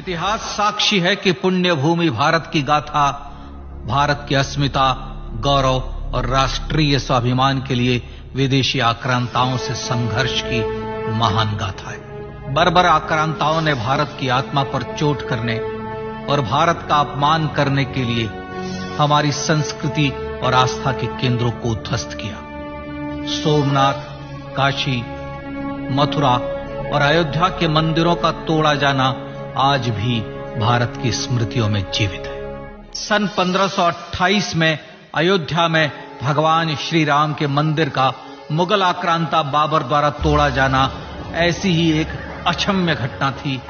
इतिहास साक्षी है कि पुण्य भूमि भारत की गाथा भारत की अस्मिता, गौरव और राष्ट्रीय स्वाभिमान के लिए विदेशी आक्रांताओं से संघर्ष की महान गाथा है। बर्बर आक्रांताओं ने भारत की आत्मा पर चोट करने और भारत का अपमान करने के लिए हमारी संस्कृति और आस्था के केंद्रों को उद्ध्वस्त किया। सोमनाथ, काशी, मथुरा और अयोध्या के मंदिरों का तोड़ा जाना आज भी भारत की स्मृतियों में जीवित है। सन 1528 में अयोध्या में भगवान श्री राम के मंदिर का मुगल आक्रांता बाबर द्वारा तोड़ा जाना ऐसी ही एक अक्षम्य घटना थी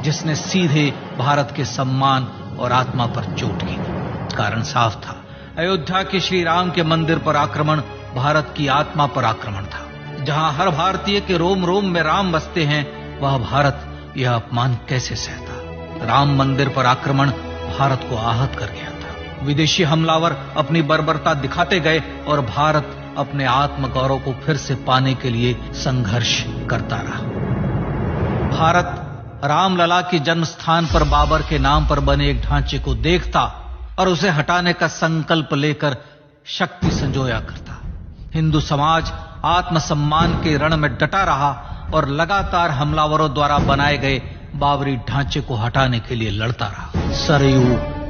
जिसने सीधे भारत के सम्मान और आत्मा पर चोट की। कारण साफ था, अयोध्या के श्री राम के मंदिर पर आक्रमण भारत की आत्मा पर आक्रमण था। जहां हर भारतीय के रोम रोम में राम बसते हैं, वह भारत यह अपमान कैसे सहता। राम मंदिर पर आक्रमण भारत को आहत कर गया था। विदेशी हमलावर अपनी बर्बरता दिखाते गए और भारत अपने आत्म गौरव को फिर से पाने के लिए संघर्ष करता रहा। भारत रामलला के जन्म स्थान पर बाबर के नाम पर बने एक ढांचे को देखता और उसे हटाने का संकल्प लेकर शक्ति संजोया करता। हिंदू समाज आत्मसम्मान के रण में डटा रहा और लगातार हमलावरों द्वारा बनाए गए बाबरी ढांचे को हटाने के लिए लड़ता रहा। सरयू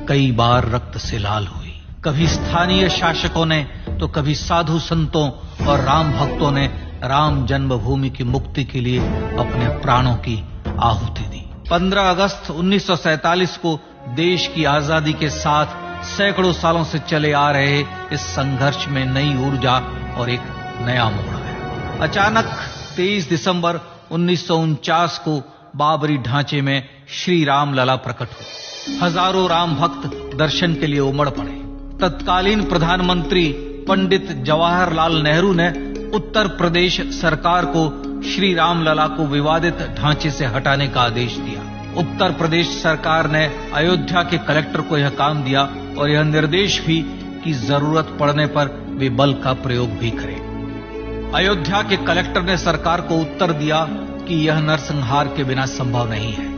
कई बार रक्त से लाल हुई। कभी स्थानीय शासकों ने तो कभी साधु संतों और राम भक्तों ने राम जन्मभूमि की मुक्ति के लिए अपने प्राणों की आहुति दी। 15 अगस्त 1947 को देश की आजादी के साथ सैकड़ों सालों से चले आ रहे इस संघर्ष में नई ऊर्जा और एक नया मोड़ आया। अचानक 23 दिसंबर 1949 को बाबरी ढांचे में श्री राम लला प्रकट हुए। हजारों राम भक्त दर्शन के लिए उमड़ पड़े। तत्कालीन प्रधानमंत्री पंडित जवाहरलाल नेहरू ने उत्तर प्रदेश सरकार को श्री राम लला को विवादित ढांचे से हटाने का आदेश दिया। उत्तर प्रदेश सरकार ने अयोध्या के कलेक्टर को यह काम दिया और यह निर्देश भी कि जरूरत पड़ने पर वे बल का प्रयोग भी करें। अयोध्या के कलेक्टर ने सरकार को उत्तर दिया कि यह नरसंहार के बिना संभव नहीं है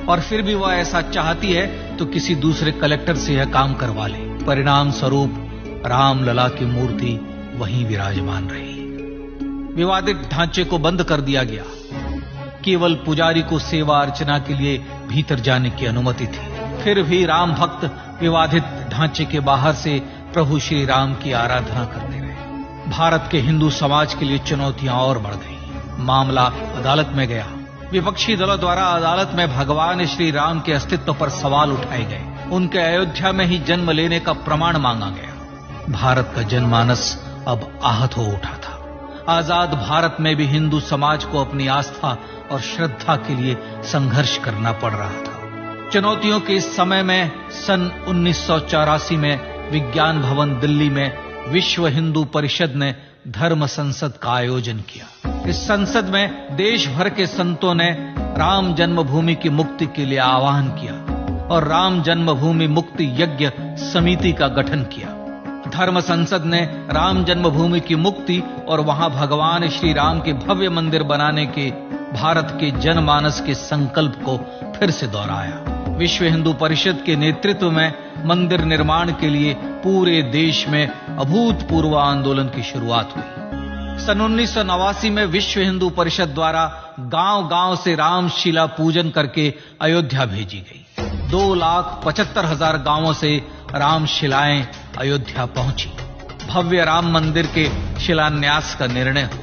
और फिर भी वह ऐसा चाहती है तो किसी दूसरे कलेक्टर से यह काम करवा ले। परिणाम स्वरूप रामलला की मूर्ति वहीं विराजमान रही। विवादित ढांचे को बंद कर दिया गया। केवल पुजारी को सेवा अर्चना के लिए भीतर जाने की अनुमति थी। फिर भी राम भक्त विवादित ढांचे के बाहर से प्रभु श्री राम की आराधना करते रहे। भारत के हिंदू समाज के लिए चुनौतियां और बढ़ गई। मामला अदालत में गया। विपक्षी दलों द्वारा अदालत में भगवान श्री राम के अस्तित्व पर सवाल उठाए गए। उनके अयोध्या में ही जन्म लेने का प्रमाण मांगा गया। भारत का जनमानस अब आहत हो उठा था। आजाद भारत में भी हिंदू समाज को अपनी आस्था और श्रद्धा के लिए संघर्ष करना पड़ रहा था। चुनौतियों के इस समय में सन 1984 में विज्ञान भवन दिल्ली में विश्व हिंदू परिषद ने धर्म संसद का आयोजन किया। इस संसद में देश भर के संतों ने राम जन्मभूमि की मुक्ति के लिए आह्वान किया और राम जन्मभूमि मुक्ति यज्ञ समिति का गठन किया। धर्म संसद ने राम जन्मभूमि की मुक्ति और वहां भगवान श्री राम के भव्य मंदिर बनाने के भारत के जनमानस के संकल्प को फिर से दोहराया। विश्व हिंदू परिषद के नेतृत्व में मंदिर निर्माण के लिए पूरे देश में अभूतपूर्व आंदोलन की शुरुआत हुई। सन 1989 में विश्व हिंदू परिषद द्वारा गांव-गांव से रामशिला पूजन करके अयोध्या भेजी गई। 2,75,000 गांवों से रामशिलाएं अयोध्या पहुंची। भव्य राम मंदिर के शिलान्यास का निर्णय हुआ।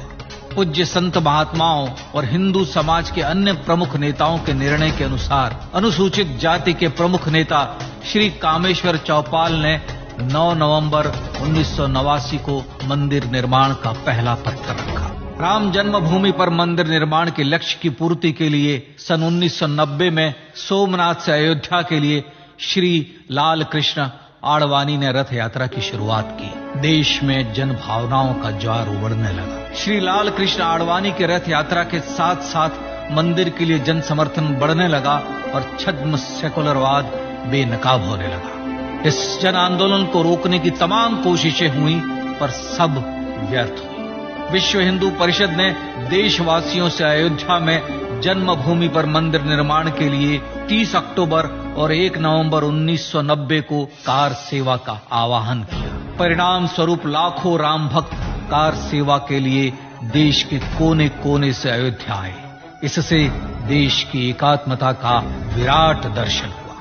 पूज्य संत महात्माओं और हिंदू समाज के अन्य प्रमुख नेताओं के निर्णय के अनुसार अनुसूचित जाति के प्रमुख नेता श्री कामेश्वर चौपाल ने 9 नवंबर 1989 को मंदिर निर्माण का पहला पत्थर रखा। राम जन्मभूमि पर मंदिर निर्माण के लक्ष्य की पूर्ति के लिए सन 1990 में सोमनाथ से अयोध्या के लिए श्री लाल कृष्ण आडवाणी ने रथ यात्रा की शुरुआत की। देश में जन भावनाओं का ज्वार उमड़ने लगा। श्री लाल कृष्ण आडवाणी के रथ यात्रा के साथ साथ मंदिर के लिए जन समर्थन बढ़ने लगा और छद्म सेकुलरवाद बेनकाब होने लगा। इस जन आंदोलन को रोकने की तमाम कोशिशें हुई पर सब व्यर्थ हुई। विश्व हिंदू परिषद ने देशवासियों से अयोध्या में जन्मभूमि पर मंदिर निर्माण के लिए 30 अक्टूबर और 1 नवंबर 1990 को कार सेवा का आह्वान किया। परिणाम स्वरूप लाखों राम भक्त कार सेवा के लिए देश के कोने कोने से अयोध्या आए। इससे देश की एकात्मता का विराट दर्शन हुआ।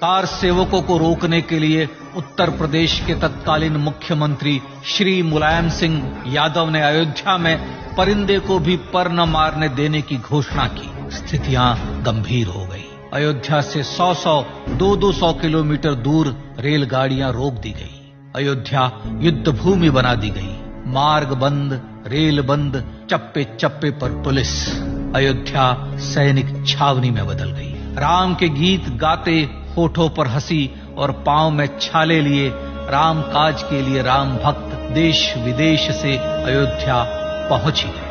कार सेवकों को रोकने के लिए उत्तर प्रदेश के तत्कालीन मुख्यमंत्री श्री मुलायम सिंह यादव ने अयोध्या में परिंदे को भी पर न मारने देने की घोषणा की। स्थितियां गंभीर हो गई। अयोध्या से 100-100, 200 किलोमीटर दूर रेलगाड़ियां रोक दी गई। अयोध्या युद्ध भूमि बना दी गई। मार्ग बंद, रेल बंद, चप्पे चप्पे पर पुलिस। अयोध्या सैनिक छावनी में बदल गई। राम के गीत गाते, होठों पर हंसी और पांव में छाले लिए राम काज के लिए राम भक्त देश विदेश से अयोध्या पहुंच ही गए।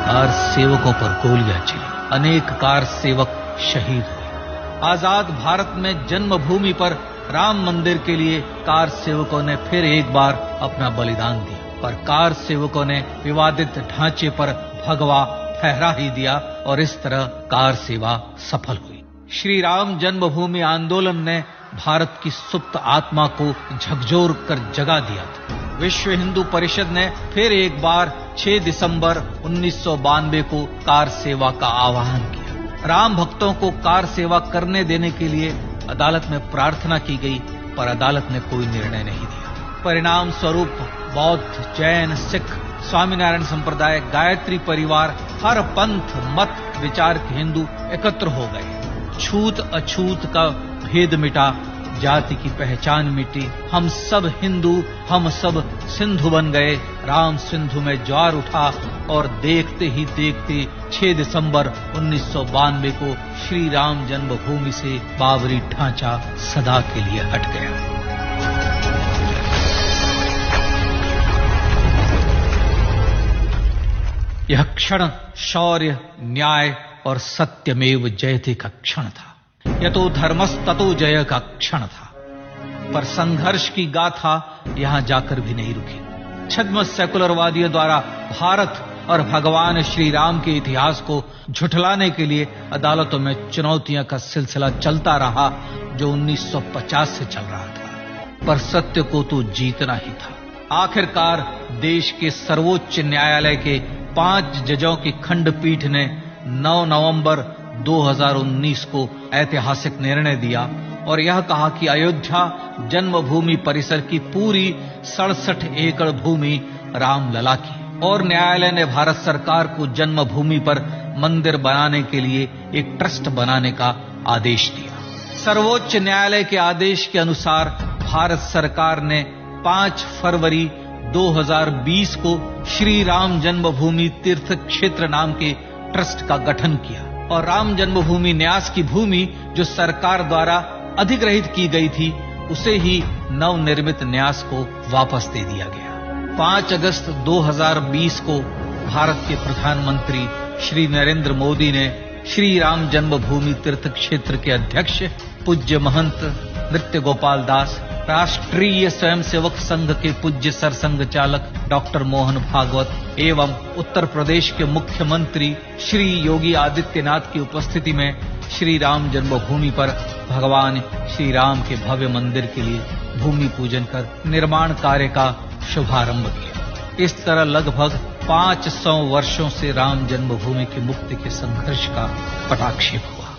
कार सेवकों पर गोलियां चली। अनेक कार सेवक शहीद हुए। आजाद भारत में जन्मभूमि पर राम मंदिर के लिए कार सेवकों ने फिर एक बार अपना बलिदान दिया, पर कार सेवकों ने विवादित ढांचे पर भगवा ठहरा ही दिया और इस तरह कार सेवा सफल हुई। श्री राम जन्मभूमि आंदोलन ने भारत की सुप्त आत्मा को झकझोर कर जगा दिया था। विश्व हिंदू परिषद ने फिर एक बार 6 दिसंबर 1992 को कार सेवा का आह्वान किया। राम भक्तों को कार सेवा करने देने के लिए अदालत में प्रार्थना की गई, पर अदालत ने कोई निर्णय नहीं दिया। परिणाम स्वरूप बौद्ध, जैन, सिख, स्वामीनारायण संप्रदाय, गायत्री परिवार, हर पंथ मत विचार के हिंदू एकत्र हो गए। छूत अछूत का भेद मिटा, जाति की पहचान मिटी। हम सब हिंदू, हम सब सिंधु बन गए। राम सिंधु में ज्वार उठा और देखते ही देखते 6 दिसंबर 1992 को श्री राम जन्मभूमि से बाबरी ढांचा सदा के लिए हट गया। यह क्षण शौर्य, न्याय और सत्यमेव जयते का क्षण था। यह तो धर्मस्ततो जय का क्षण था। पर संघर्ष की गाथा यहां जाकर भी नहीं रुकी। छद्म सेकुलरवादियों द्वारा भारत और भगवान श्री राम के इतिहास को झुठलाने के लिए अदालतों में चुनौतियों का सिलसिला चलता रहा, जो 1950 से चल रहा था। पर सत्य को तो जीतना ही था। आखिरकार देश के सर्वोच्च न्यायालय के 5 जजों की खंडपीठ ने 9 नवंबर 2019 को ऐतिहासिक निर्णय दिया और यह कहा कि अयोध्या जन्मभूमि परिसर की पूरी 67 एकड़ भूमि रामलला की, और न्यायालय ने भारत सरकार को जन्मभूमि पर मंदिर बनाने के लिए एक ट्रस्ट बनाने का आदेश दिया। सर्वोच्च न्यायालय के आदेश के अनुसार भारत सरकार ने 5 फरवरी 2020 को श्री राम जन्मभूमि तीर्थ क्षेत्र नाम के ट्रस्ट का गठन किया और राम जन्मभूमि न्यास की भूमि जो सरकार द्वारा अधिग्रहित की गई थी, उसे ही नवनिर्मित न्यास को वापस दे दिया गया। 5 अगस्त 2020 को भारत के प्रधानमंत्री श्री नरेंद्र मोदी ने श्री राम जन्मभूमि तीर्थ क्षेत्र के अध्यक्ष पूज्य महंत नृत्य गोपाल दास, राष्ट्रीय स्वयंसेवक संघ के पूज्य सरसंघ चालक डॉक्टर मोहन भागवत एवं उत्तर प्रदेश के मुख्यमंत्री श्री योगी आदित्यनाथ की उपस्थिति में श्री राम जन्मभूमि पर भगवान श्री राम के भव्य मंदिर के लिए भूमि पूजन कर निर्माण कार्य का शुभारंभ किया। इस तरह लगभग 500 वर्षों से राम जन्मभूमि की मुक्ति के संघर्ष का पटाक्षेप हुआ।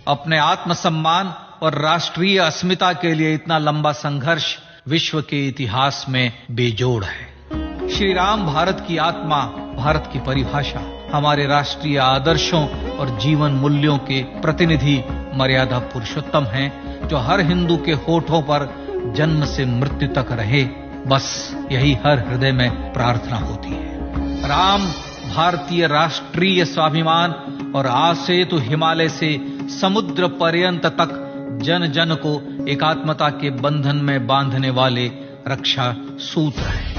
अपने आत्मसम्मान और राष्ट्रीय अस्मिता के लिए इतना लंबा संघर्ष विश्व के इतिहास में बेजोड़ है। श्री राम भारत की आत्मा, भारत की परिभाषा, हमारे राष्ट्रीय आदर्शों और जीवन मूल्यों के प्रतिनिधि मर्यादा पुरुषोत्तम हैं, जो हर हिंदू के होठों पर जन्म से मृत्यु तक रहे। बस यही हर हृदय में प्रार्थना होती है। राम भारतीय राष्ट्रीय स्वाभिमान और आसेतु हिमालय से समुद्र पर्यंत तक जन जन को एकात्मता के बंधन में बांधने वाले रक्षा सूत्र है।